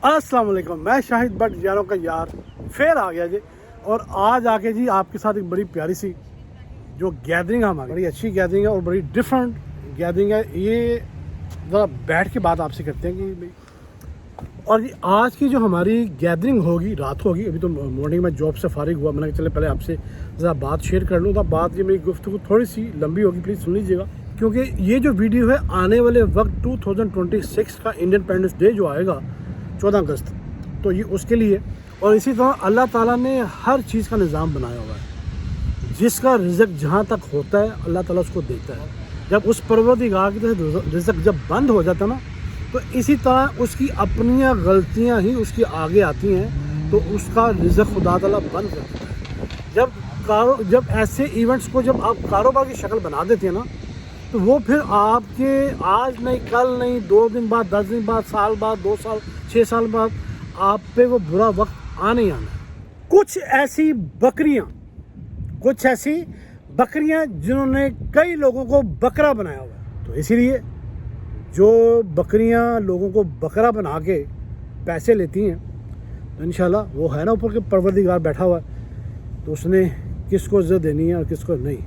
अस्सलाम वालेकुम, मैं शाहिद बट यारों का यार फिर आ गया जी। और आज आके जी आपके साथ एक बड़ी प्यारी सी जो गैदरिंग है हमारी, बड़ी अच्छी गैदरिंग है और बड़ी डिफरेंट गैदरिंग है। ये ज़रा बैठ के बात आपसे करते हैं कि भाई, और जी आज की जो हमारी गैदरिंग होगी, रात होगी। अभी तो मॉर्निंग में जॉब से फारिग हुआ, मैंने चले पहले आपसे ज़रा बात शेयर कर लूँ। तो बात ये मेरी गुफ्तगू थोड़ी सी लंबी होगी, प्लीज़ सुन लीजिएगा, क्योंकि ये जो वीडियो है आने वाले वक्त 2026 का इंडिपेंडेंस डे जो आएगा 14 अगस्त, तो ये उसके लिए। और इसी तरह अल्लाह ताला ने हर चीज़ का निज़ाम बनाया हुआ है। जिसका रिज़्क जहाँ तक होता है अल्लाह ताला उसको देता है। जब उस परवरदिगार की तरफ रिज़्क जब बंद हो जाता है ना, तो इसी तरह उसकी अपनी गलतियाँ ही उसकी आगे आती हैं, तो उसका रिज़्क खुदा ताला बंद कर देता है। जब ऐसे इवेंट्स को जब आप कारोबार की शक्ल बना देते हैं ना, तो वो फिर आपके आज नहीं, कल नहीं, 2 दिन बाद, 10 दिन बाद, साल बाद, 2 साल, 6 साल बाद आप पे वो बुरा वक्त आने ही आना है। कुछ ऐसी बकरियां जिन्होंने कई लोगों को बकरा बनाया हुआ है। तो इसीलिए जो बकरियां लोगों को बकरा बना के पैसे लेती हैं, तो इंशाल्लाह वो है ना ऊपर के परवरदिगार बैठा हुआ है, तो उसने किसको इज़्ज़त देनी है और किसको नहीं।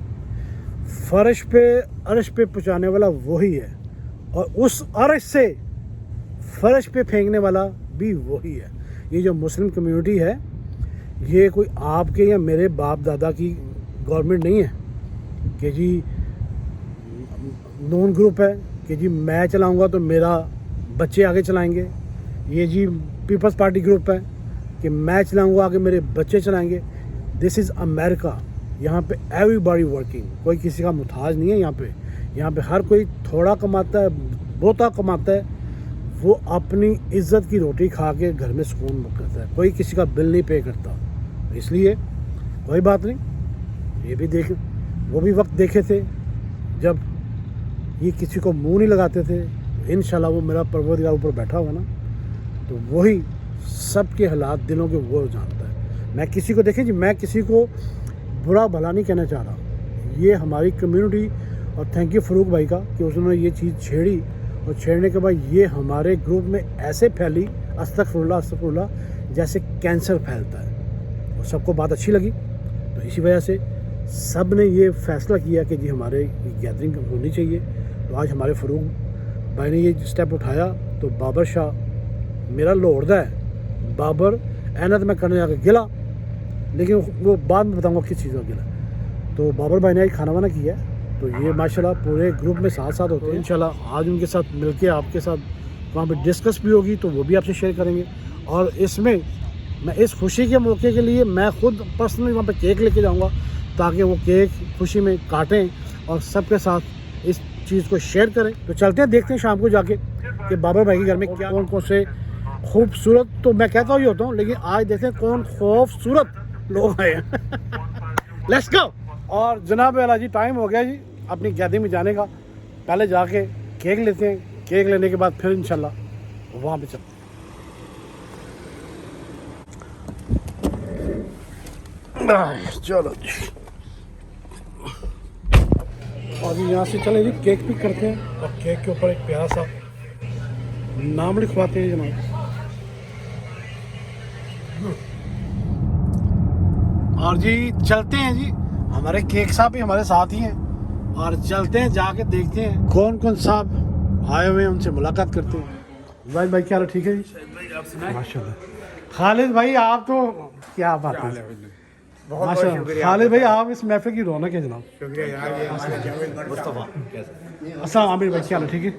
फर्श पे अर्श पे पहुँचाने वाला वही है, और उस अर्श से फर्श पे फेंकने वाला भी वही है। ये जो मुस्लिम कम्युनिटी है, ये कोई आपके या मेरे बाप दादा की गवर्नमेंट नहीं है कि जी नॉन ग्रुप है कि जी मैं चलाऊंगा तो मेरा बच्चे आगे चलाएंगे। ये जी पीपल्स पार्टी ग्रुप है कि मैं चलाऊंगा आगे मेरे बच्चे चलाएंगे। This is America. यहाँ पे एवरीबॉडी वर्किंग, कोई किसी का मुताज नहीं है। यहाँ पे हर कोई थोड़ा कमाता है, बहुता कमाता है, वो अपनी इज्जत की रोटी खा के घर में सुकून करता है। कोई किसी का बिल नहीं पे करता। इसलिए कोई बात नहीं, ये भी वो भी वक्त देखे थे जब ये किसी को मुंह नहीं लगाते थे। इंशाल्लाह वो मेरा परवरदिगार ऊपर बैठा हुआ ना, तो वही सबके हालात दिलों के वो जानता है। मैं किसी को देखें जी, मैं किसी को बुरा भला नहीं कहना चाह रहा। ये हमारी कम्युनिटी, और थैंक यू फरूक भाई का कि उसने ये चीज़ छेड़ी, और छेड़ने के बाद ये हमारे ग्रुप में ऐसे फैली, अस्तगफुरुल्लाह, जैसे कैंसर फैलता है। और सबको बात अच्छी लगी, तो इसी वजह से सब ने ये फैसला किया कि जी हमारे गैदरिंग होनी चाहिए। तो आज हमारे फरूक भाई ने ये स्टेप उठाया। तो बाबर शाह मेरा लोड़दा है, बाबर एनत में करने जाकर गिला, लेकिन वो बाद में बताऊंगा किस चीज़ का गिला। तो बाबर भाई ने खाना वाना किया, तो ये माशाल्लाह पूरे ग्रुप में साथ होते हैं। इंशाल्लाह आज उनके साथ मिलके आपके साथ वहाँ पे डिस्कस भी होगी, तो वो भी आपसे शेयर करेंगे। और इसमें मैं इस खुशी के मौके के लिए मैं खुद पर्सनली वहाँ पे केक लेके जाऊँगा, ताकि वो केक खुशी में काटें और सबके साथ इस चीज़ को शेयर करें। तो चलते हैं, देखते हैं शाम को जाके कि बाबर भाई के घर में क्या कौन कौन से खूबसूरत, तो मैं कहता ही होता हूँ, लेकिन आज देखते हैं कौन खूबसूरत लोग आए हैं। Let's go. और जनाब वाला जी टाइम हो गया जी अपनी गैदरिंग में जाने का। पहले जाके केक लेते हैं, केक लेने के बाद फिर इंशाल्लाह वहाँ पे चलते हैं। चलो जी, और यहाँ से चले जी केक पिक करते हैं, और केक के ऊपर एक प्यारा सा नाम लिखवाते हैं जनाब। और जी चलते हैं जी, हमारे केक साहब भी हमारे साथ ही हैं, और चलते हैं जाके देखते हैं कौन कौन साहब आए हुए हैं, उनसे मुलाकात करते हैं। भाई क्या हाल है? ठीक है जी, माशाल्लाह। खालिद भाई आप तो क्या बात है, माशाल्लाह। खालिद भाई आप इस महफिल की रौनक है जनाब। शुक्रिया यार। मुस्तफा अच्छा आमिर भाई क्या हाल है? ठीक है।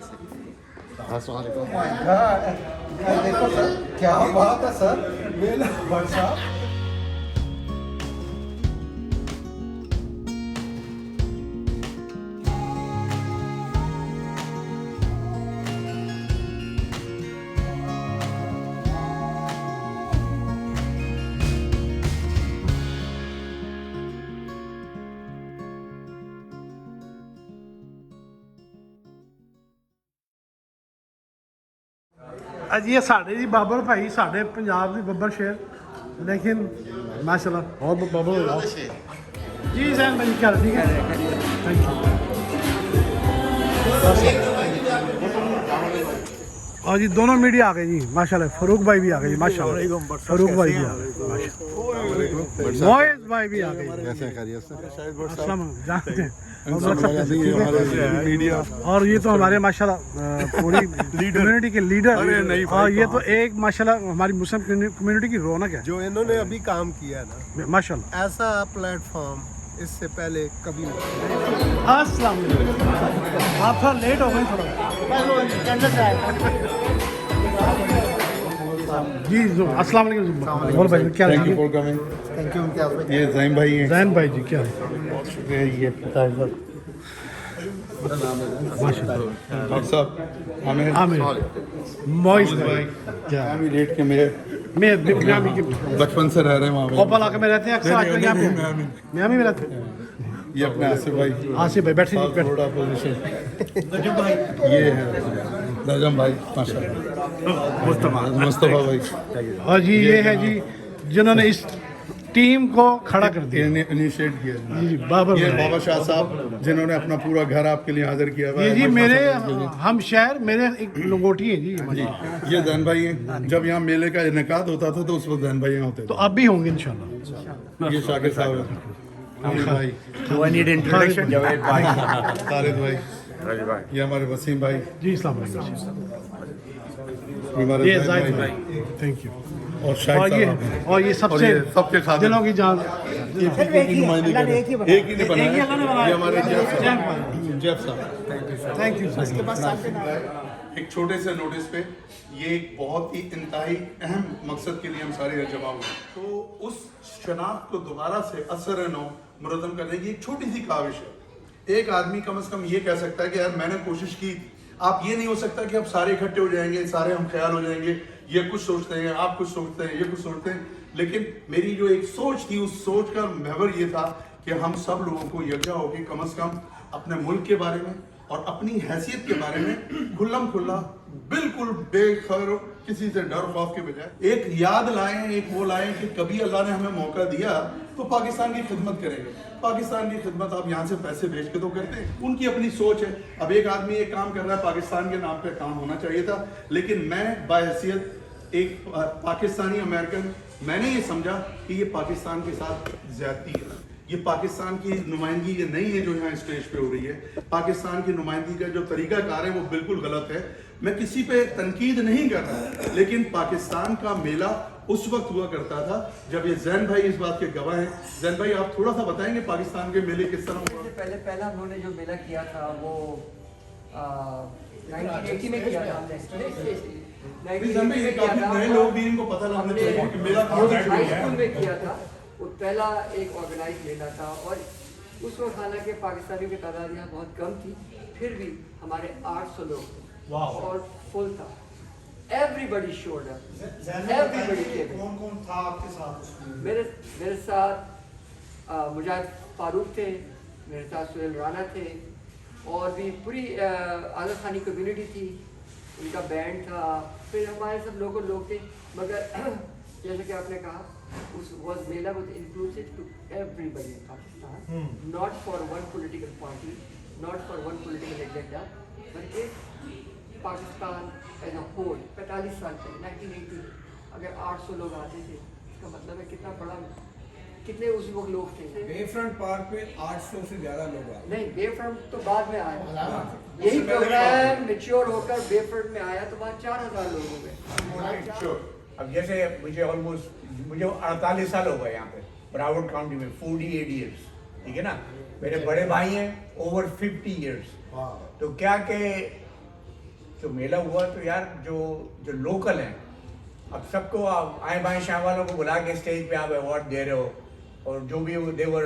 देखो सर, क्या बात है सर। अज ये साढ़े जी बाबर भाई, साढ़े पंजाब की बब्बर शेर, लेकिन माशाल्लाह बहुत बाबर हो जाओ जी। सैन भाई क्या ठीक है, थैंक यू। और जी दोनों मीडिया आ गए जी माशाल्लाह। फारूक भाई भी आ गए जी माशाल्लाह। फारूक भाई भी आ गए माशाल्लाह। मोइज भाई भी आ गए। कैसे हैं खैरियत से? अस्सलाम जानते हैं मीडिया और ये तो हमारे माशाल्लाह पूरी कम्युनिटी के लीडर। और ये तो एक माशाल्लाह हमारी मुस्लिम कम्युनिटी की रौनक है जो इन्होंने अभी काम किया है ना, माशाल्लाह। ऐसा प्लेटफॉर्म इससे पहले कभी नहीं। अस्सलाम वालेकुम। आप थोड़ा लेट हो गए थोड़ा जी। अस्सलाम वालेकुम बोल भाई क्या thank you for coming. Thank you. क्या ये जैन भाई हैं? जैन भाई जी क्या है? बहुत शुक्रिया। ये पता है सर माशाल्लाह। डॉक्टर साहब आमिर मोइज भाई क्या अभी लेट के मेरे मैं मियामी के बचपन से रह रहे हैं वहाँ पे। भोपाल आके में रहते हैं अक्सर आजकल यहाँ पे मियामी में रहते हैं। ये अपने आसिफ भाई। आसिफ भाई बैठे जी थोड़ा पोजीशन ये है नजम भाई माशाल्लाह। मुस्तफा भाई और जी ये है जी जिन्होंने इस टीम को खड़ा कर दिया। इनिशिएट किया। जी जी बाबर ये भाई। बाबा शाह साहब जिन्होंने अपना पूरा घर आपके लिए हाजिर किया हुआ ये है। जी मेरे हम शहर मेरे एक लंगोटी है जी। जी ये जैन भाई हैं। जब यहाँ मेले का इनेकाद होता था तो उस वक्त जैन भाई यहाँ होते तो अब भी होंगे इंशाल्लाह। थे। ये शाकिर साहब हैं। अमीर भाई Do I need introduction? Javed bhai. Khalid भाई ये हमारे वसीम भाई जी इस्लाम वालेकुम। हमारे ये जैन जाहिद भाई भाई थैंक यू। और और शाहिद ये साहब हैं। और ये सबसे और ये सबके खातिर। दिलों की जान की नुमाइंदगी कर रहे हैं। एक ही ने बनाया। ये हमारे जेफ साहब। Thank you. एक छोटे से नोटिस पे ये एक बहुत ही इंतहाई अहम मकसद के लिए हम सारे यहाँ जमा हुए। तो उस शनाख्त को दोबारा से असर नो मुरदम करने की एक छोटी सी काविश है। एक आदमी कम से कम ये कह सकता है कि यार मैंने कोशिश की। आप ये नहीं हो सकता कि अब सारे इकट्ठे हो जाएंगे, सारे हम ख्याल हो जाएंगे, ये कुछ सोचते हैं, आप कुछ सोचते हैं, ये कुछ सोचते हैं। लेकिन मेरी जो एक सोच थी उस सोच का महवर ये था कि हम सब लोगों को यकजा होकर कम से कम अपने मुल्क के बारे में और अपनी हैसियत के बारे में खुल्लम खुल्ला बिल्कुल बेखबर किसी से डर खौफ के बजाय एक याद लाएं, एक वो लाएं कि कभी अल्लाह ने हमें मौका दिया तो पाकिस्तान की खिदमत करेंगे। पाकिस्तान की खिदमत आप यहाँ से पैसे भेज के तो करते हैं, उनकी अपनी सोच है। अब एक आदमी एक काम कर रहा है, पाकिस्तान के नाम पे काम होना चाहिए था, लेकिन मैं बाहैसियत एक पाकिस्तानी अमेरिकन मैंने ये समझा कि ये पाकिस्तान के साथ ज्यादती है। ये पाकिस्तान की नुमाइंदगी ये नहीं है जो यहाँ स्टेज पे हो रही है। पाकिस्तान की नुमाइंदगी का जो तरीकाकार है वो बिल्कुल गलत है। मैं किसी पे तनकीद नहीं कर रहा, लेकिन पाकिस्तान का मेला उस वक्त हुआ करता था जब ये जैन भाई इस बात के गवाह हैं। जैन भाई आप थोड़ा सा बताएंगे पाकिस्तान के मेले किस तरह हुआ? पहला उन्होंने जो मेला किया था वो 1980 में किया था हमने। जैन भाई, ये काफी नए लोग भी इनको पता लगना चाहिए कि मेला कहाँ से शुरू हाई हुआ है। स्कूल में किया था वो पहला एक ऑर्गेनाइज मेला था। और उस वक्त हालांकि पाकिस्तानियों की तादाद यहाँ बहुत कम थी, फिर भी हमारे 800 लोग थे और फुल था। एवरीबडी शोड अप, एवरीबडी केम। कौन था आपके साथ? मेरे साथ मुजाहिद फारूक थे, मेरे साथ सुहेल राना थे और भी पूरी आज़ाद खानी कम्युनिटी थी, उनका बैंड था, फिर हमारे सब लोग थे। मगर जैसे कि आपने कहा उस mela was inclusive to everybody in Pakistan, not for one political party, not for one political agenda, बल्कि पाकिस्तान एज अ होल। 45 साल पहले 1980 अगर 800 लोग आते थे, इसका मतलब है कितना बड़ा, कितने उस वक्त लोग थे। बेफ्रंट पार्क पे 800 से ज्यादा लोग आए। नहीं, बेफ्रंट तो बाद में आया, यही प्रोग्राम मैच्योर होकर बेफ्रंट में आया तो वहाँ 4000 लोग हो गए। अब जैसे मुझे 48 साल हो गए यहाँ पे ब्रावोर्ड काउंटी में, 48 ईयर्स, ठीक है ना। मेरे बड़े भाई हैं ओवर 50 ईयर्स। तो क्या के जो मेला हुआ तो यार जो लोकल हैं, अब सबको आए बाएं शाह वालों को बुला के स्टेज पे आप अवार्ड दे रहे हो और जो भी दे वर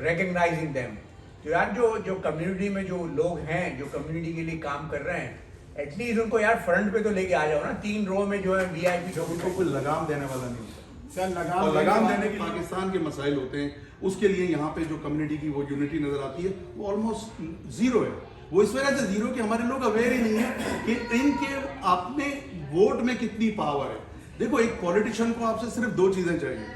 रिकग्नाइजिंग देम। तो यार जो कम्युनिटी में जो लोग हैं जो कम्युनिटी के लिए काम कर रहे हैं, एटलीस्ट उनको यार फ्रंट पे तो लेके आ जाओ ना। 3 रो में जो है VIP जो उनको कोई लगाम देने वाला नहीं होता। सर और लगाम देने के पाकिस्तान के मसाइल होते हैं, उसके लिए यहाँ पे जो कम्युनिटी की वो यूनिटी नजर आती है वो ऑलमोस्ट जीरो है। वो इस वजह से जीरो कि हमारे लोग अवेयर ही नहीं है कि इनके अपने वोट में कितनी पावर है। देखो, एक पॉलिटिशियन को आपसे सिर्फ 2 चीजें चाहिए,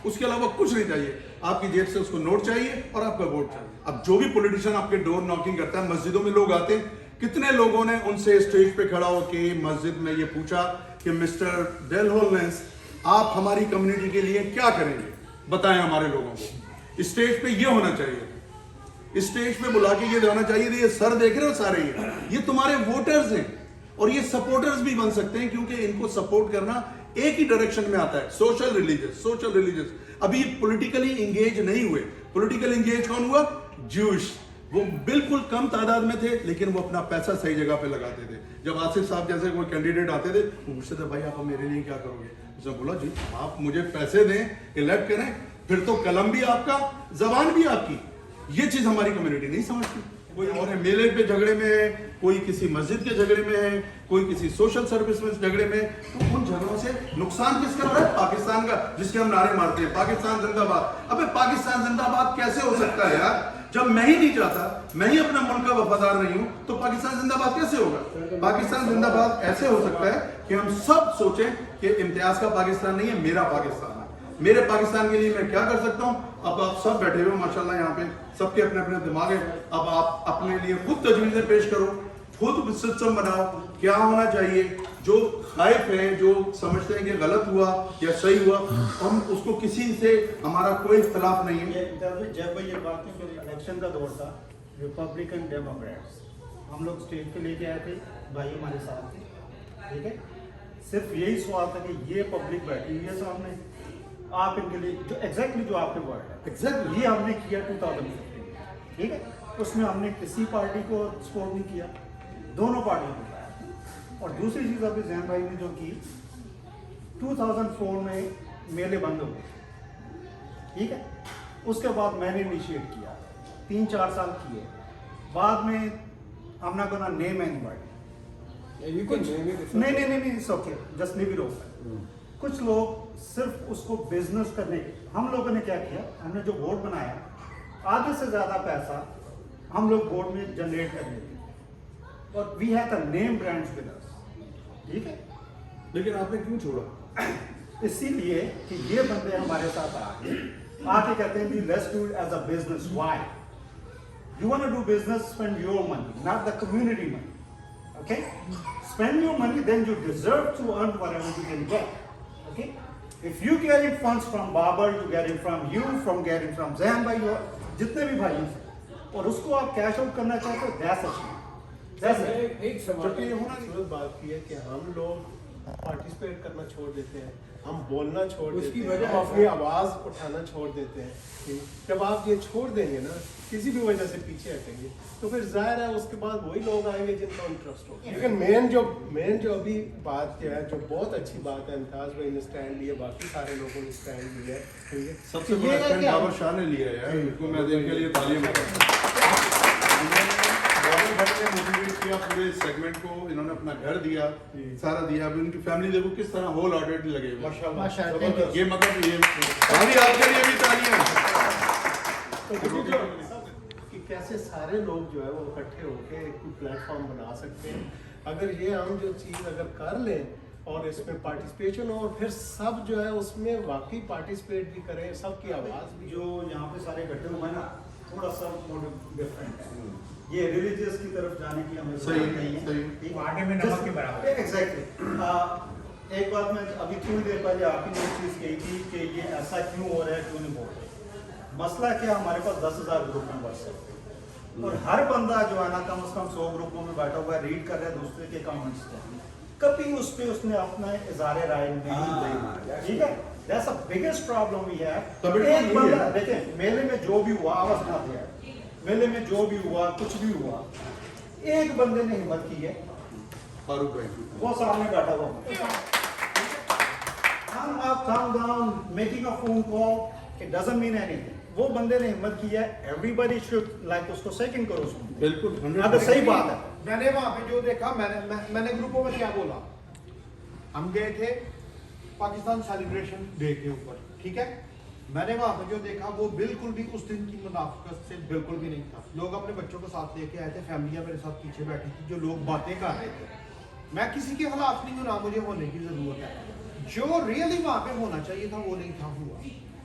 उसके अलावा कुछ नहीं चाहिए। आपकी जेब से उसको नोट चाहिए और आपका वोट चाहिए। अब जो भी पॉलिटिशियन आपके डोर नॉकिंग करता है, मस्जिदों में लोग आते हैं, कितने लोगों ने उनसे स्टेज पे खड़ा होकर मस्जिद में ये पूछा कि मिस्टर डेल होलनेस, आप हमारी कम्युनिटी के लिए क्या करेंगे, बताएं हमारे लोगों को। स्टेज पे ये होना चाहिए, स्टेज पे बुला के ये होना चाहिए, ये सर देख रहे हो सारे, ये तुम्हारे वोटर्स हैं और ये सपोर्टर्स भी बन सकते हैं, क्योंकि इनको सपोर्ट करना एक ही डायरेक्शन में आता है, सोशल रिलीजियस। अभी पॉलिटिकली इंगेज नहीं हुए। पॉलिटिकल इंगेज कौन हुआ? ज्यूश। वो बिल्कुल कम तादाद में थे, लेकिन वो अपना पैसा सही जगह पे लगाते थे। जब आसिफ साहब जैसे कोई कैंडिडेट आते थे, वो पूछते थे भाई आप मेरे लिए क्या करोगे? उसने बोला जी आप मुझे पैसे दें, इलेक्ट करें, फिर तो कलम भी आपका, जबान भी आपकी। ये चीज हमारी कम्युनिटी नहीं समझती। कोई और मेले पे झगड़े में है, कोई किसी मस्जिद के झगड़े में है, कोई किसी सोशल सर्विस में झगड़े में, तो उन झगड़ों से नुकसान किसका हो रहा है? पाकिस्तान का, जिसके हम नारे मारते हैं पाकिस्तान जिंदाबाद। अबे पाकिस्तान जिंदाबाद कैसे हो सकता है यार? जब मैं ही नहीं चाहता, मैं ही अपना मुल्क का वफादार नहीं हूं, तो पाकिस्तान जिंदाबाद कैसे होगा? पाकिस्तान जिंदाबाद ऐसे हो सकता है कि हम सब सोचें कि इम्तियाज का पाकिस्तान नहीं है, मेरा पाकिस्तान है। मेरे पाकिस्तान के लिए मैं क्या कर सकता हूं? अब आप सब बैठे हुए माशाल्लाह, यहाँ पे सबके अपने अपने दिमाग है। अब आप अपने लिए खुद तजवीजें पेश करो, खुद सिस्टम बनाओ, क्या होना चाहिए। जो खाइफ है, जो समझते हैं कि गलत हुआ या सही हुआ, हम उसको किसी से, हमारा कोई इख्तलाफ नहीं है। जब ये बात है, जब इलेक्शन का दौर था, रिपब्लिकन डेमोक्रेट्स हम लोग स्टेज पे लेके आए थे, भाई हमारे साथ थे, ठीक है। सिर्फ यही सवाल था कि ये पब्लिक बैठी हुई है सामने, आप इनके लिए जो एग्जैक्टली जो आपने वर्ड है Exactly. ये हमने किया 2015, ठीक है। उसमें हमने किसी पार्टी को सपोर्ट नहीं किया, दोनों पार्टियों को किया। और दूसरी चीज़ अभी जैन भाई ने जो की 2004 में मेले बंद हो गए, ठीक है। उसके बाद मैंने इनिशिएट किया, 3-4 साल किए, बाद में I'm not gonna name anybody. नहीं, it's okay, just leave it open. कुछ लोग सिर्फ उसको बिजनेस करने के, हम लोगों ने क्या किया, हमने जो बोर्ड बनाया, आधे से ज्यादा पैसा हम लोग बोर्ड में जनरेट कर लेते, और we have the name brands with us, ठीक है। लेकिन आपने क्यों छोड़ा? इसीलिए कि ये बंदे हमारे साथ आके कहते हैं let's do it as a business. Why? You want to do business, spend your money, not the community money. Okay? Spend your money, then you deserve to earn whatever you can get. Okay? If you getting funds from Babar, you getting from you, getting from Zain bhai, जितने भी भाई हैं, और उसको आप cash out करना चाहते हो, that's अच्छी। That's it. एक सवाल ये होना की बात की है कि हम लोग पार्टिसिपेट करना छोड़ देते हैं, हम बोलना छोड़ देते हैं, हम अपनी आवाज़ उठाना छोड़ देते हैं। जब आप ये छोड़ देंगे ना, किसी भी वजह से पीछे हटेंगे, तो फिर जाहिर है उसके बाद वही लोग आएंगे जिनका इंटरेस्ट हो। लेकिन मेन जो अभी बात क्या है, जो बहुत अच्छी बात है, इम्तियाज भाई ने स्टैंड लिया, बाकी सारे लोगों ने स्टैंड लिया है, ठीक है। सबसे बड़ा स्टैंड बाबर शाह ने लिया है यार, इनको मैं इनके लिए तालियां मोटिवेट किया, पूरे सेगमेंट को इन्होंने अपना घर दिया, सारा दिया। अभी उनकी फैमिली देखो किस तरह होल हार्टेड लगे हुए। माशाल्लाह। ये मतलब ये भाभी आपके लिए भी तालियां। कि कैसे सारे लोग जो है वो इकट्ठे होकर एक प्लेटफॉर्म बना सकते हैं। अगर ये हम जो चीज़ अगर कर लें और इसमें पार्टिसिपेशन हो, और फिर सब जो है उसमें वाकई पार्टिसिपेट भी करें, सबकी आवाज़ भी। जो यहाँ पे सारे इकट्ठे हुए हैं ना, थोड़ा सा मोटिव डिफरेंट है। ये रिलीजियस की तरफ जाने की हमें सही नहीं है, सही। ठीक? आटे में नमक के बराबर। एग्जैक्टली। एक बात मैं अभी थोड़ी देर पहले आपकी ने चीज़ कही थी कि ये ऐसा क्यों हो रहा है, क्यों नहीं हो रहा है। मसला क्या, हमारे पास 10,000 ग्रुप में व्हाट्सएप पे, और हर बंदा जो है ना कम से कम 100 ग्रुपों में बैठा हुआ है, रीड कर रहा है दूसरे के कमेंट्स को, कभी उस पे उसने अपना इज़हार राय नहीं दी, ठीक है। That's the biggest problem we have. एक बंदा देखें, मेले में जो भी हुआ, आवाज ना दिया, मेले में जो भी हुआ, कुछ भी हुआ, एक बंदे ने हिम्मत की है, फारूक भाई, वो सामने बैठा हुआ, हम आप calm down, making a phone call, it doesn't mean anything. वो बंदे ने हिम्मत की है, everybody should like उसको सेकंड करो उसको, बिल्कुल अगर सही बात है। मैंने वहाँ पे जो देखा, मैंने ग्रुपों में क्या बोला, हम गए थे पाकिस्तान सेलिब्रेशन डे के ऊपर, ठीक है। मैंने वहाँ पे जो देखा वो बिल्कुल भी उस दिन की मुनाफिकत से बिल्कुल भी नहीं था। लोग अपने बच्चों को साथ लेके आए थे, फैमिलियाँ मेरे साथ पीछे बैठी थी, जो लोग बातें कर रहे थे। मैं किसी के खिलाफ नहीं हूँ, ना मुझे होने की जरूरत है। जो रियली वहाँ पे होना चाहिए था वो नहीं था हुआ।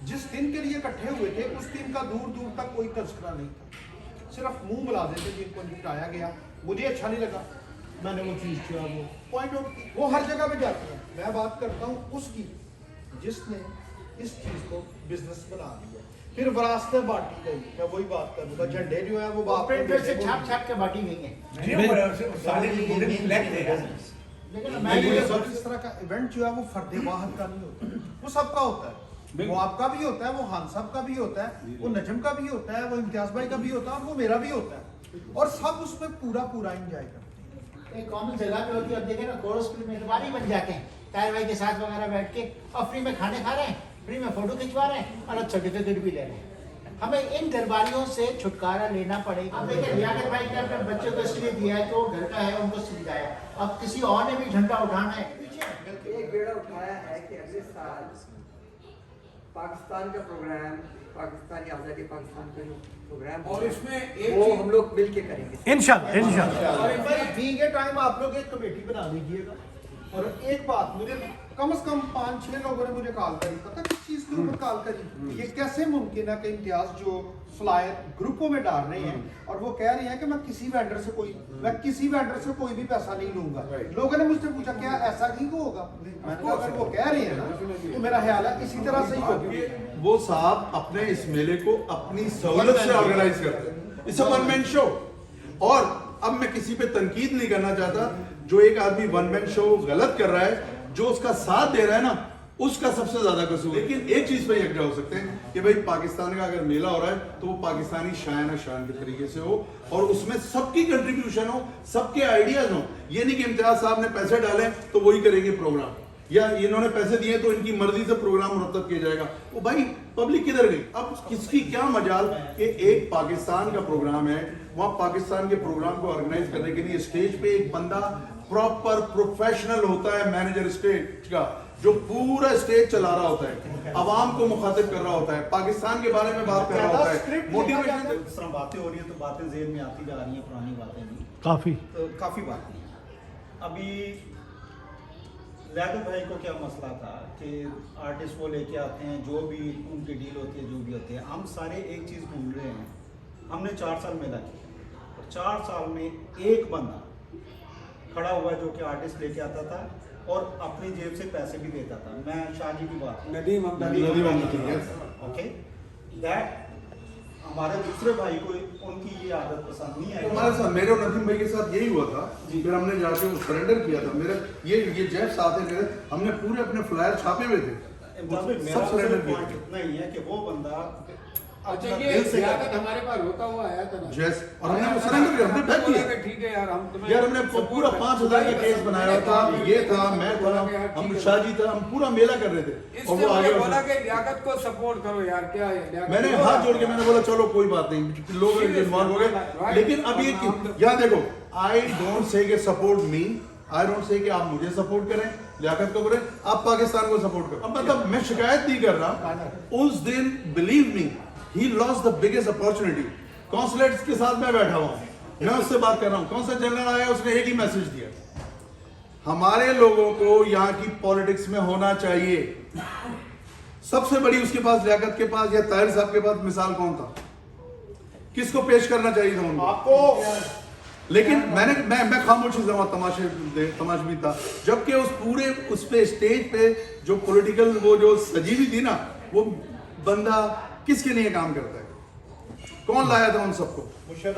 जिस दिन के लिए इकट्ठे हुए थे उस दिन का दूर दूर तक कोई तस्करा नहीं था, सिर्फ मुंह मुलाजे थे जिनको निपटाया गया। मुझे अच्छा नहीं लगा, मैंने वो चीज़ जो है वो पॉइंट आउट की। वो हर जगह पे जाती है। मैं बात करता हूँ उसकी जिसने इस चीज़ को बिजनेस बना दिया, फिर विरासतें बांटी गई। मैं वही बात करूँगा, झंडे जो है वो बाप को प्रिंटर से बेटे को छाप छाप के बांटी गई है। सारे ब्लैक थे यार। लेकिन मैं ये मैं सब इस तरह का इवेंट जो है वो फर्द वाहद का नहीं होता, वो सबका होता है। वो आपका भी होता है, वो खान साहब का भी होता है, वो नजम का भी होता है, वो इम्तियाज भाई का भी होता है, और वो मेरा भी होता है, और सब उसमें पूरा पूरा एंजॉय करते हैं। एक कॉमन जगह पे होती है, अब देखें ना कोरस फिल्म मेहरबानी बन जाते हैं ताहिर भाई के साथ वगैरह बैठ के, और फ्री में खाने खा रहे हैं, फ्री में फोटो खिंचवा रहे हैं, और अब सर्टिफिकेट भी ले रहे हैं। हमें इन दरबारियों से छुटकारा लेना पड़ेगा। अब देखिए लियाकत भाई ने अपने बच्चों को इसलिए दिया है कि वो घर का है, उनको सुविधाया। अब किसी और ने भी झंडा उठाना है, एक बेड़ा उठाया है कि अगले साल पाकिस्तान का प्रोग्राम, पाकिस्तानी आज़ादी पाकिस्तान का जो प्रोग्राम और इसमें वो हम लोग मिल के करेंगे इंशाल्लाह इंशाल्लाह। और भाई ठीक है, टाइम आप लोग एक कमेटी बना लीजिएगा। और एक बात, मुझे कम से कम 5-6 लोगों ने मुझे कॉल करी, पता किस चीज़ के ऊपर कॉल करी, ये कैसे मुमकिन है कि इम्तियाज जो फ्लायर ग्रुपों में डाल रहे हैं और वो कह रहे हैं कि मैं किसी वेंडर से कोई भी पैसा नहीं लूंगा। लोगों ने मुझसे पूछा क्या ऐसा ठीक होगा? मैंने कहा अगर वो कह रहे हैं ना तो मेरा ख्याल है इसी तरह से ही होगा। वो साहब अपने इस मेले को अपनी सहूलत से ऑर्गेनाइज करते हैं। It's a one man show. और अब मैं किसी पे तनकीद नहीं करना चाहता, जो एक आदमी वन मैन शो गलत कर रहा है, जो उसका साथ दे रहा है ना, उसका सबसे ज्यादा कसूर। लेकिन एक चीज पे यकजा हो सकते हैं कि भाई पाकिस्तान का अगर मेला हो रहा है तो वो पाकिस्तानी शान शान के तरीके से हो, और उसमें सबकी कंट्रीब्यूशन हो, सबके आइडियाज हो। ये नहीं कि इम्तियाज साहब ने पैसे डाले तो वही करेंगे प्रोग्राम, या इन्होंने पैसे दिए तो इनकी मर्जी से प्रोग्राम मुरतब किया जाएगा। वो भाई पब्लिक किधर गई? अब किसकी क्या मजाल कि एक पाकिस्तान का प्रोग्राम है, वहां पाकिस्तान के प्रोग्राम को ऑर्गेनाइज करने के लिए स्टेज पे एक बंदा प्रॉपर प्रोफेशनल होता है, मैनेजर स्टेज का, जो पूरा स्टेज चला रहा होता है, आवाम को मुखातिब कर रहा होता है, पाकिस्तान के बारे में बात कर रहा होता है, मोटिवेशन। इस तरह बातें हो रही है तो बातें जेहन में आती जा रही हैं, पुरानी बातें नहीं, काफी तो काफ़ी बातें। अभी लियाकत भाई को क्या मसला था कि आर्टिस्ट वो लेके आते हैं, जो भी उनकी डील होती है, जो भी होती है, हम सारे एक चीज़ भूल रहे हैं। हमने 4 साल मेला किया और 4 साल में एक बंदा खड़ा हुआ जो कि आर्टिस्ट लेके आता था और अपनी जेब से पैसे भी देता था। मैं शाहजी की बात, नदीम ओके, दैट हमारे दूसरे भाई को उनकी ये आदत पसंद नहीं आई। हमारे साथ, मेरे और नदीम भाई के साथ यही हुआ था। फिर हमने जाके वो सरेंडर किया था। मेरे ये जेब साथ है मेरे, हमने पूरे अपने फ्लायर छापे हुए थे, मेरा सब सरेंडर किया। पॉइंट इतना ही है कि वो बंदा अच्छा, ये लियाकत हमारे पास रोता हुआ आया था ना, जैस, और हमने वो सरेंडर किया, हमने बैठ दिया। ठीक है यार, हम तुम्हें यार हमने पूरा 5,000 का केस बनाया हुआ था, ये था, मैं था, हम शाहजी था, हम पूरा मेला कर रहे थे। और इसने वो आगे मुझे बोला कि लियाकत को सपोर्ट करो यार, क्या है लियाकत मैंने को- हाथ जोड़ के मैंने बोला चलो कोई बात नहीं, लोग इन्वॉल्व हो गए। लेकिन अब ये यहाँ देखो, आई डोंट से कि support me, I don't say कि आप मुझे सपोर्ट करें, लियाकत को करें, आप पाकिस्तान को सपोर्ट करो। अब मतलब मैं शिकायत नहीं कर रहा, उस दिन believe me he lost the biggest opportunity. Consulates के साथ मैं बैठा हुआ, मैं उससे बात कर रहा हूँ, कौंसल जनरल आया, उसने एक ही मैसेज दिया, हमारे लोगों को यहाँ की पॉलिटिक्स में होना चाहिए। सबसे बड़ी उसके पास, लियाकत के पास या ताहिर साहब के पास मिसाल कौन था? किसको पेश करना चाहिए था उनको? आपको। लेकिन मैं खामोशी से तमाशबीन था, जबकि उस पूरे उस पे स्टेज पे जो पॉलिटिकल वो जो सजी हुई थी ना, वो बंदा किसके लिए काम करता है? कौन लाया था उन सबको?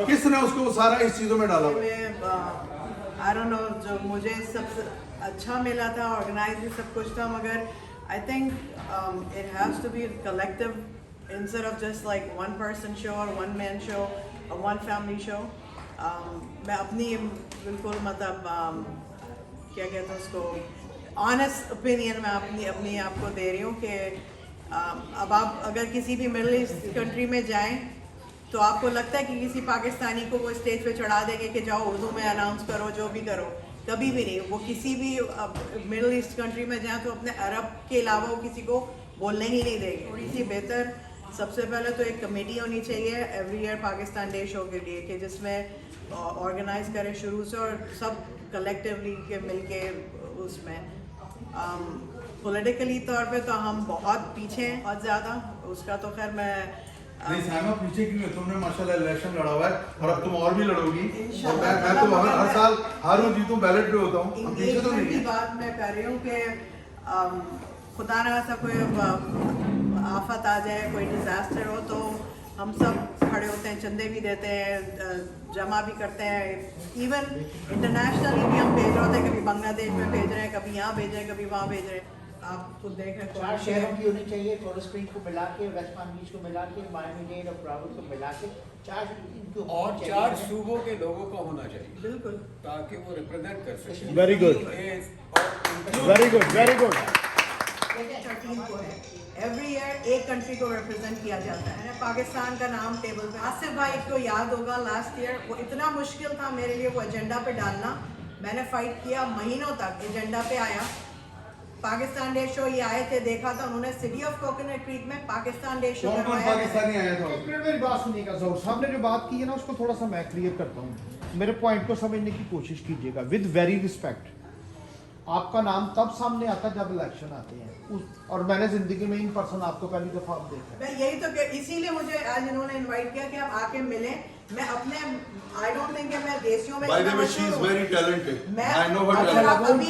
किसने उसको सारा इस चीजों में डाला? आई डोंट नो, जो मुझे सबसे अच्छा मिला था, ऑर्गेनाइज भी सब कुछ था, मगर I think it has to be collective instead of just like one person show or one man show or one family show. मैं अपनी बिल्कुल मतलब क्या कहते हैं उसको, ऑनेस्ट ओपिनियन मैं अपनी आपको दे रही हूँ कि अब आप अगर किसी भी मिडिल ईस्ट कंट्री में जाएं तो आपको लगता है कि किसी पाकिस्तानी को वो स्टेज पे चढ़ा देंगे कि जाओ उर्दू में अनाउंस करो, जो भी करो, कभी भी नहीं। वो किसी भी मिडिल ईस्ट कंट्री में जाएं तो अपने अरब के अलावा वो किसी को बोलने ही नहीं देंगे। थोड़ी सी बेहतर, सबसे पहले तो एक कमेटी होनी चाहिए every year Pakistan day show के लिए, कि जिसमें ऑर्गेनाइज करें शुरू से और सब कलेक्टिवली के मिलके उसमें। पॉलिटिकली तौर पे तो हम बहुत पीछे हैं, बहुत ज़्यादा, उसका तो खैर मैं नहीं साइमा पीछे क्यों है? तुमने माशाल्लाह इलेक्शन लड़ा हुआ है और अब तुम और भी लड़ोगी। और इंशाल्लाह। मैं तो हर साल हारूं जीतूं बैलेट पे होता हूँ। अब पीछे तो engagement नहीं की है। बात मैं कर रही हूँ कि खुदा ना ऐसा कोई आफत आ जाए, कोई डिजास्टर हो तो हम सब खड़े होते हैं, चंदे भी देते हैं, जमा भी करते हैं। इवन इंटरनेशनली भी हम भेज रहे होते हैं, कभी बांग्लादेश में भेज रहे हैं, कभी यहाँ भेज रहे हैं, कभी वहाँ भेज रहे हैं। आप खुद देख रहे हैं 4 शहरों की होनी चाहिए, कोरल स्प्रिंग को मिला के, वेस्ट पाम बीच को मिला के, मायामी डेड और ब्रावोर्ड को मिला के 4 इनको और 4 सूबों के लोगों का होना चाहिए बिल्कुल। ताकि वो रिप्रेजेंट कर सके। Very good. Very good, very good. 13 को है, एवरी ईयर एक कंट्री को रिप्रेजेंट किया जाता है। पाकिस्तान का नाम टेबल पे, आसिफ भाई को याद होगा लास्ट ईयर वो इतना मुश्किल था मेरे लिए वो एजेंडा पे डालना। मैंने फाइट किया महीनों तक, एजेंडा पे आया। पाकिस्तान डे शो ये आए थे, देखा था उन्होंने सिटी ऑफ कोकोनट क्रीक में पाकिस्तान डे शो कौन कौन पाकिस्तानी आया था? एक मिनट मेरी बात सुनिएगा। जहूर साहब ने जो बात की है ना उसको थोड़ा सा मैं क्लियर करता हूँ। मेरे पॉइंट को समझने की कोशिश कीजिएगा विद वेरी रिस्पेक्ट। आपका नाम तब सामने आता है जब इलेक्शन आते हैं और मैंने जिंदगी में इन पर्सन आपको पहली दफा आप देखा है। मैं यही तो इसीलिए मुझे आज इन्होंने इनवाइट किया कि आप आके मिलें। मैं अपने आई डोंट थिंक मैं देशियों में By the way, she मशहूर is हूँ। very talented. मैं I know her अगर talent. आप अभी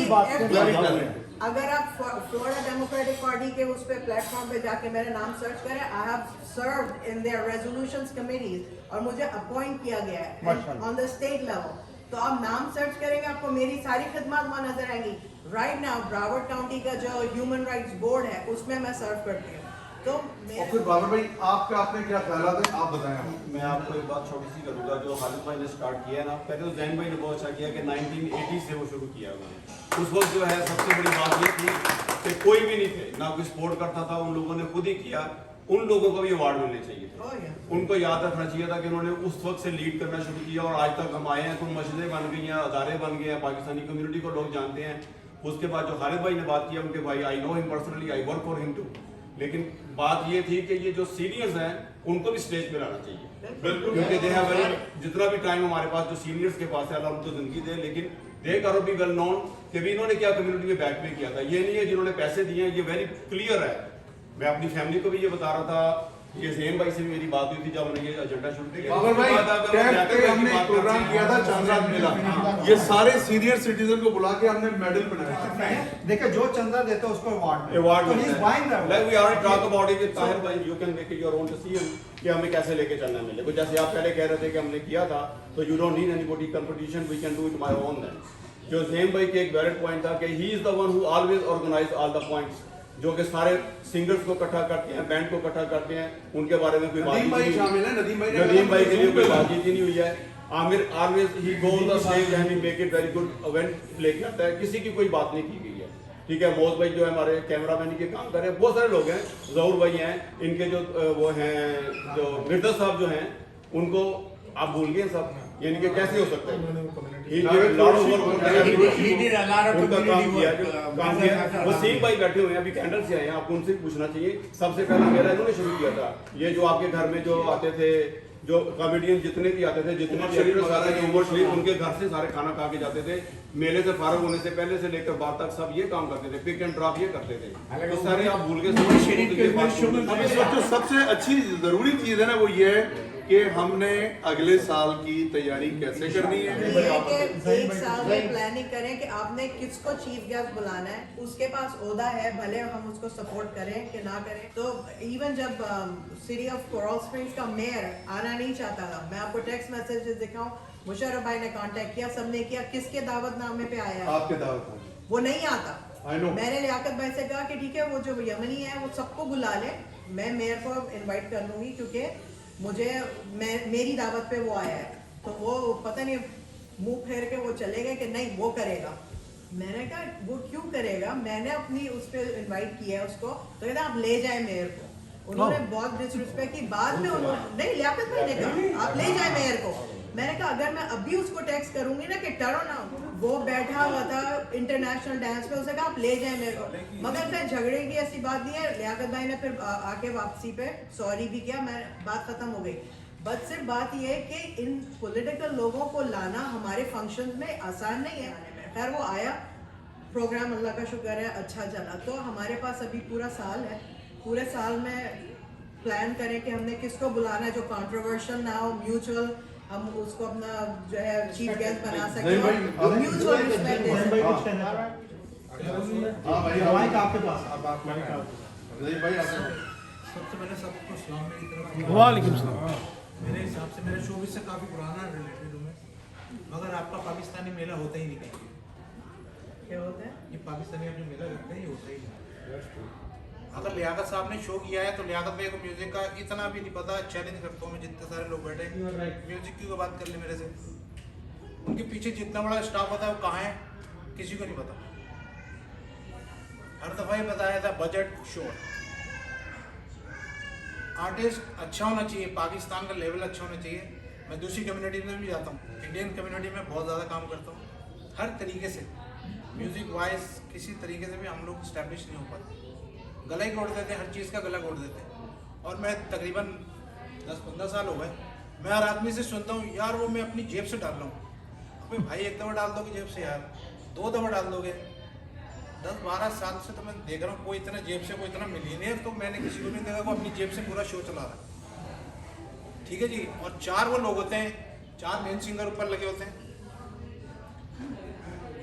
Very talented. अगर आप फ्लोरिडा डेमोक्रेटिक पार्टी के उस पे प्लेटफॉर्म पे जाके मेरा नाम सर्च करें, I have served in their resolutions committees और मुझे अपॉइंट किया गया है ऑन द स्टेट लेवल। तो आप नाम सर्च करेंगे आपको मेरी सारी खिदमत वहाँ नजर आएंगी। राइट नाउ ब्रावोर्ड काउंटी का जो ह्यूमन राइट्स बोर्ड है उसमें मैं सर्व करती हूँ। तो और फिर बाबर भाई आपने क्या ख्याल है, आप बताएं। मैं आपको एक बात छोटी सी करूंगा जो खालिद भाई ने स्टार्ट किया है ना। पहले तो जैन भाई ने बहुत अच्छा किया कि 1980 से वो शुरू किया उन्होंने। उस वक्त जो है सबसे बड़ी बात ये थी कि कोई भी नहीं थे, ना कोई सपोर्ट करता था, उन लोगों ने खुद ही किया। उन लोगों को भी अवार्ड मिलने चाहिए थे। उनको याद रखना चाहिए था कि उन्होंने उस वक्त से लीड करना शुरू किया और आज तक हम आए हैं। कुछ मस्जिदें बन गई हैं, अदारे बन गए हैं, पाकिस्तानी कम्युनिटी को लोग जानते हैं। उसके बाद जो खालिद भाई ने बात किया उनके भाई, I know him personally, I work for him too. लेकिन बात ये थी कि ये जो सीनियर्स हैं उनको भी स्टेज पे लाना चाहिए, क्योंकि दे हैव जितना भी टाइम हमारे पास जो सीनियर्स के पास है अल्लाह उनको जिंदगी दे, लेकिन they can be well known कि भी इन्होंने क्या कम्युनिटी में बैक पे किया था। ये नहीं है जिन्होंने पैसे दिए हैं, ये वेरी क्लियर है। मैं अपनी फैमिली को भी ये बता रहा था। ये ज़ैन भाई से भी मेरी बात हुई थी जब हमने ये एजेंडा शुरू किया। बाबर भाई कैंप पे हमने एक प्रोग्राम किया था चंद्रा मेला। ये सारे सीनियर सिटीजन को बुला के हमने मेडल बनाया था। देखिए जो चंदा देता है उसको अवार्ड तो he's buying the award. Like we are talk about it with Tahir भाई, you can make it your own decision कि हमें कैसे लेके चलना मिले। कुछ जैसे आप पहले कह रहे थे कि हमने किया था, तो you don't need anybody competition, we can do it my own. Then जो ज़ैन भाई के एक वैलिड पॉइंट था कि he is the one who always organize all the points, जो कि सारे सिंगर्स को इकट्ठा करते हैं, बैंड को इकट्ठा करते हैं। उनके बारे में कोई नदीम भाई शामिल है। नदीम भाई के लिए कोई बातचीत ही नहीं हुई है। Aamir always he go on the stage and he make it very good event लेके आता है। किसी की कोई बात नहीं की गई है, ठीक है। मौज भाई जो है हमारे कैमरामैन के काम कर रहे हैं, बहुत सारे लोग हैं। जहूर भाई हैं, इनके जो वो हैं जो मिर्जा साहब जो हैं उनको आप भूल गए सब, यानी कि कैसे हो सकता है। वसीम भाई बैठे हुए हैं अभी कैंडल से आए हैं, आपको उनसे पूछना चाहिए। सबसे पहला मेला इन्होंने शुरू किया था। ये जो आपके घर में जो आते थे, जो कॉमेडियन जितने भी आते थे, जितने भी उमर शरीफ, उनके घर से सारे खाना खा के जाते थे। मेले से फारग होने से पहले से लेकर बाद तक सब ये काम करते थे, पिक एंड ड्रॉप ये करते थे। तो सारे आप भूल गए। अब इस वक्त जो सबसे अच्छी जरूरी चीज है ना वो ये है कि हमने अगले साल की तैयारी कैसे करनी है। ये है कि एक साल में प्लानिंग करें कि आपने किसको चीफ गेस्ट बुलाना है, उसके पास ओहदा है, भले हम उसको सपोर्ट करें कि ना करें। तो इवन जब सिटी ऑफ कोरल स्प्रिंग्स का मेयर आना नहीं चाहता था, मैं आपको टेक्स्ट मैसेजेस दिखाऊं, मुशर्रफ भाई ने कांटेक्ट किया, सबने किया, किसके दावतनामे पे आया है? आपके दावत वो नहीं आता। I know. मैंने लियाकत भाई से कहा कि ठीक है वो जो यमनी है वो सबको बुला ले, मैं मेयर को इनवाइट कर लूंगी क्योंकि मुझे मेरी दावत पे वो आया है। तो वो पता नहीं मुंह फेर के वो चले गए कि नहीं वो करेगा। मैंने कहा वो क्यों करेगा, मैंने अपनी उस पर इन्वाइट किया है उसको, तो कहता आप ले जाए मेयर को। उन्होंने बहुत डिसरिस्पेक्ट की। बाद में उन्होंने नहीं, लियाकत भाई ने कहा आप ले जाए मेयर को। मैंने कहा अगर मैं अभी उसको टेक्स्ट करूंगी ना कि टर्न ना, वो बैठा हुआ था इंटरनेशनल डांस पे, उसने कहा आप ले जाए मेरे को। मगर फिर झगड़े की ऐसी बात नहीं है। लियाकत भाई ने फिर आके वापसी पे सॉरी भी किया, मैं बात खत्म हो गई। बट सिर्फ बात ये है कि इन पॉलिटिकल लोगों को लाना हमारे फंक्शन में आसान नहीं है। खैर वो आया, प्रोग्राम अल्लाह का शुक्र है अच्छा चला। तो हमारे पास अभी पूरा साल है, पूरे साल में प्लान करें कि हमने किसको बुलाना है जो कंट्रोवर्शियल ना हो, म्यूचुअल हम उसको अपना जो है चीफ गेस्ट बना सकें और म्यूचुअल रिस्पेक्ट दे सकें। हाँ भाई माइक आपके पास, अब आप माइक भाई सबसे पहले सबको सलाम मेरी तरफ। वालेकुम सलाम। मेरे हिसाब से मेरा शोबिस से काफ़ी पुराना रिलेटेड हूँ मैं, मगर आपका पाकिस्तानी मेला होता ही नहीं कहीं। क्या होता है? ये पाकिस्तानी आप जो मेला लगता है ये होता ही नहीं। अगर लियाकत साहब ने शो किया है तो लियाकत भाई को म्यूजिक का इतना भी नहीं पता। चैलेंज करता हूँ मैं, जितने सारे लोग बैठे म्यूजिक की बात कर ले मेरे से, उनके पीछे जितना बड़ा स्टाफ होता है वो कहाँ है किसी को नहीं पता। हर दफ़ा ही बताया था बजट शोर। आर्टिस्ट अच्छा होना चाहिए, पाकिस्तान का लेवल अच्छा होना चाहिए। मैं दूसरी कम्युनिटी में भी जाता हूँ, इंडियन कम्युनिटी में बहुत ज़्यादा काम करता हूँ। हर तरीके से म्यूज़िक वाइज किसी तरीके से भी हम लोग इस्टेब्लिश नहीं हो पाते, गला ही घोट देते हैं, हर चीज़ का गला घोट देते हैं। और मैं तकरीबन 10-15 साल हो गए, मैं हर आदमी से सुनता हूँ यार वो मैं अपनी जेब से डाल रहा हूँ। अबे भाई एक दफ़ा डाल दोगे जेब से यार, 2 दफ़ा डाल दोगे। 10-12 साल से तो मैं देख रहा हूँ कोई इतना जेब से, कोई इतना मिलियनियर तो मैंने किसी को नहीं देखा को अपनी जेब से पूरा शो चला रहा है। ठीक है जी। और 4 वो लोग होते हैं, 4 मेन सिंगर ऊपर लगे होते हैं।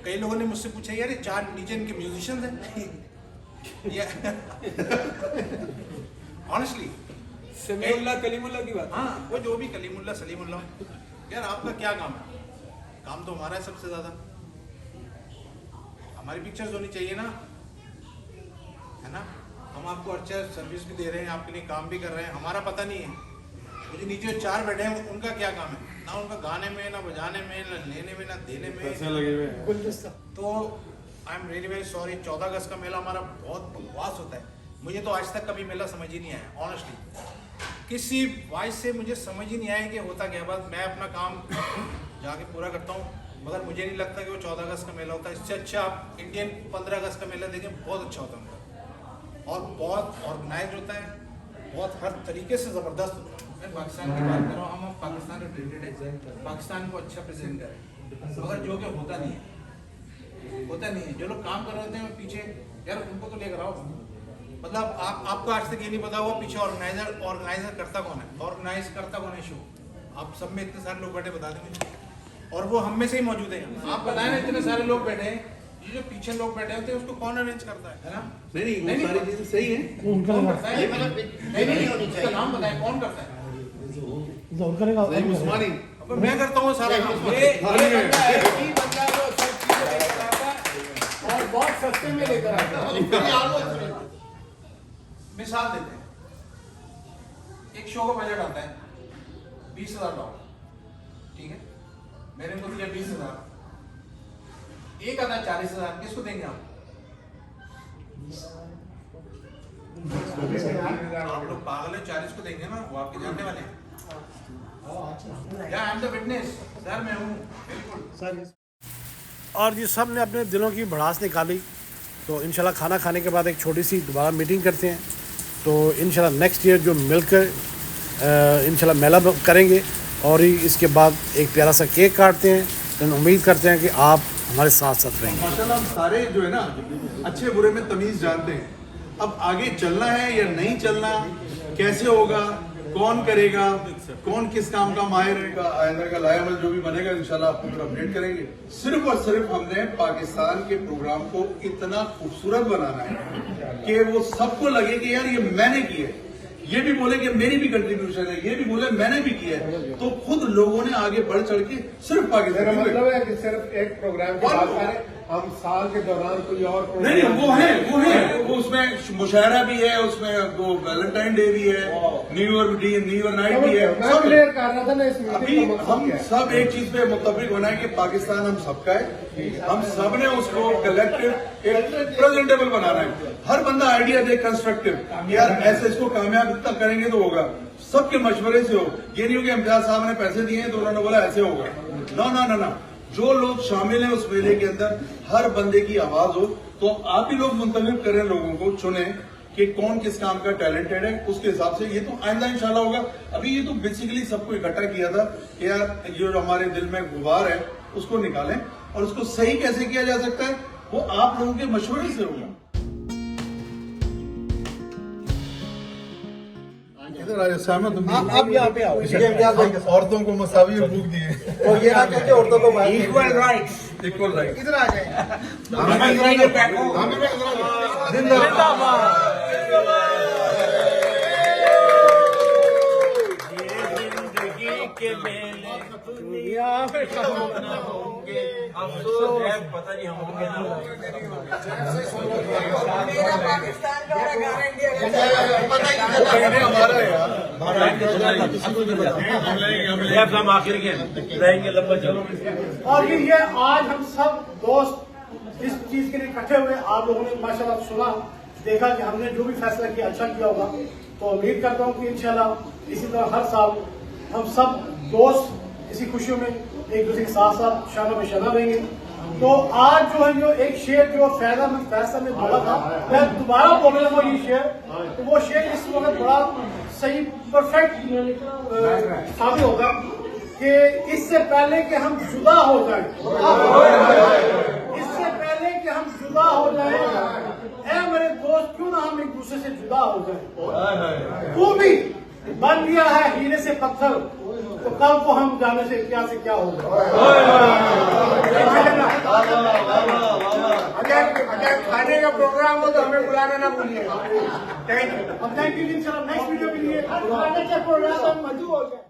कई लोगों ने मुझसे पूछा यार ये 4 नीचे इनके म्यूजिशियंस हैं ऑनेस्टली समीउल्लाह कलीमुल्लाह की बात। हाँ, वो जो भी कलीमुल्लाह सलीमुल्लाह, यार आपका क्या काम है? काम तो हमारा है सबसे ज़्यादा। हमारी पिक्चर्स होनी चाहिए ना, है ना। हम आपको अच्छा सर्विस भी दे रहे हैं, आपके लिए काम भी कर रहे हैं, हमारा पता नहीं है। मुझे नीचे 4 बैठे हैं, उनका क्या काम है? ना उनका गाने में, ना बजाने में, ना लेने में, ना देने में पैसे लगे हुए हैं। तो I am really very sorry. 14 अगस्त का मेला हमारा बहुत बकवास होता है। मुझे तो आज तक कभी मेला समझ ही नहीं आया ऑनेस्टली, किसी वाइज से मुझे समझ ही नहीं आया कि होता क्या। बस मैं अपना काम जाके पूरा करता हूँ, मगर मुझे नहीं लगता कि वो 14 अगस्त का मेला होता है। इससे अच्छा आप इंडियन 15 अगस्त का मेला देखें, बहुत अच्छा होता है और बहुत ऑर्गेनाइज होता है, बहुत हर तरीके से ज़बरदस्त होता है। मैं पाकिस्तान की बात कर रहा हूँ, हम पाकिस्तान रिलेटेड है, पाकिस्तान को अच्छा प्रेजेंट करें, मगर जो कि होता नहीं है, होता नहीं है। जो लोग काम कर रहे होते हैं पीछे, यार उनको तो लेकर आओ। मतलब आपको आज तक ये नहीं पता हुआ पीछे ऑर्गेनाइजर करता कौन है, ऑर्गेनाइज करता कौन है शो। आप सब में इतने सारे लोग बैठे बता देंगे, और वो हम में से ही मौजूद है। आप बताएं ना, इतने सारे लोग बैठे हैं, ये जो पीछे लोग बैठे होते हैं उसको कौन अरेंज करता है ना? नहीं सारी चीजें सही है, कौन करता है? नहीं उसका नाम बताएं कौन करता है? उस्मानी मैं करता हूँ सारा काम। ये बंदा है कि बंदा जो सब चीजें लेकर आता है और बहुत सस्ते में लेकर आता है। मिसाल देते हैं, एक शो का बजट आता है $20,000, ठीक है। मैंने तो दिया 20,000, एक आता 40,000, किसको देंगे आप? आप लोग पागल है, 40 को देंगे ना, वो आपके जानने वाले हैं। या I am the witness, sir मैं हूँ बिल्कुल। और ये सब ने अपने दिलों की भड़ास निकाली, तो इंशाल्लाह खाना खाने के बाद एक छोटी सी दोबारा मीटिंग करते हैं। तो इंशाल्लाह नेक्स्ट ईयर जो मिलकर इंशाल्लाह मेला करेंगे, और इसके बाद एक प्यारा सा केक काटते हैं। तो उम्मीद करते हैं कि आप हमारे साथ साथ रहेंगे। माशाल्लाह हम सारे जो है ना अच्छे बुरे में तमीज़ जानते हैं। अब आगे चलना है या नहीं चलना, कैसे होगा, कौन करेगा, कौन किस काम का माहिर है, आइंदा का लायमल जो भी बनेगा इंशाल्लाह आपको फिर अपडेट करेंगे। सिर्फ और सिर्फ हमने पाकिस्तान के प्रोग्राम को इतना खूबसूरत बनाना है कि वो सबको लगे कि यार ये मैंने किया है, ये भी बोले कि मेरी भी कंट्रीब्यूशन है, ये भी बोले मैंने भी किया है। तो खुद लोगों ने आगे बढ़ चढ़ के सिर्फ पाकिस्तान मतलब है कि सिर्फ एक प्रोग्राम की बात करें, हम साल के दौरान कोई और नहीं, वो उसमें मुशायरा भी है, उसमें वो वैलेंटाइन डे भी है, न्यू ईयर नाइट भी है। मैं क्लियर कर रहा था ना इसमें, अभी हम सब एक चीज पे मुत्तफिक होना है कि पाकिस्तान हम सबका है, हम सब ने उसको कलेक्टिव एक प्रेजेंटेबल बनाना है। हर बंदा आइडिया दे कंस्ट्रक्टिव, यार ऐसे इसको कामयाब इतना करेंगे तो होगा, सबके मशवरे से हो। ये नहीं हो कि इम्तियाज साहब ने पैसे दिए हैं तो उन्होंने बोला ऐसे होगा। ना, जो लोग शामिल हैं उस मेले के अंदर, हर बंदे की आवाज हो। तो आप ही लोग मुंतखब करें, लोगों को चुने कि कौन किस काम का टैलेंटेड है, उसके हिसाब से ये तो आइंदा इंशाल्लाह होगा। अभी ये तो बेसिकली सबको इकट्ठा किया था कि यार ये जो हमारे दिल में गुबार है उसको निकालें, और उसको सही कैसे किया जा सकता है वो आप लोगों के मशवरे से होगा। इधर आ जाओ, सहमत तुम आप यहाँ पे आओ। औरतों को मसावी हकूक दिए, और ये ना कहते औरतों को इक्वल राइट्स इक्वल राइट। इधर आ जाए। के मेले दुनिया में कौन होंगे, अफसोस है पता नहीं होंगे ना। मेरा पाकिस्तान का हम आखिर के रहेंगे लंबा चलो। और ये आज हम सब दोस्त इस चीज के लिए इकट्ठे हुए, आप लोगों ने माशाल्लाह सुना, देखा कि हमने जो भी फैसला किया अच्छा किया होगा। तो उम्मीद करता हूँ कि इंशाल्लाह इसी तरह हर साल हम सब दोस्त इसी खुशियों में एक दूसरे के साथ साथ शाना में शाना रहेंगे। तो आज जो है जो एक शेयर जो फैसला में बोला था, मैं दोबारा बोल रहा हूँ ये शेयर, तो वो शेयर इस वक्त बड़ा सही परफेक्ट साबित होगा कि इससे पहले कि हम जुदा हो जाए, इससे पहले कि हम जुदा हो जाए, ऐ मेरे दोस्त क्यों ना हम एक दूसरे से जुदा हो जाए। तू भी बन गया है हीरे से पत्थर, तो कल को हम जाने से क्या होगा। अगर खाने का प्रोग्राम हो तो हमें बुलाना ना भूलिएगा। Thank you. नेक्स्ट वीडियो के लिए खाने के प्रोग्राम में मौजूद हो जाए।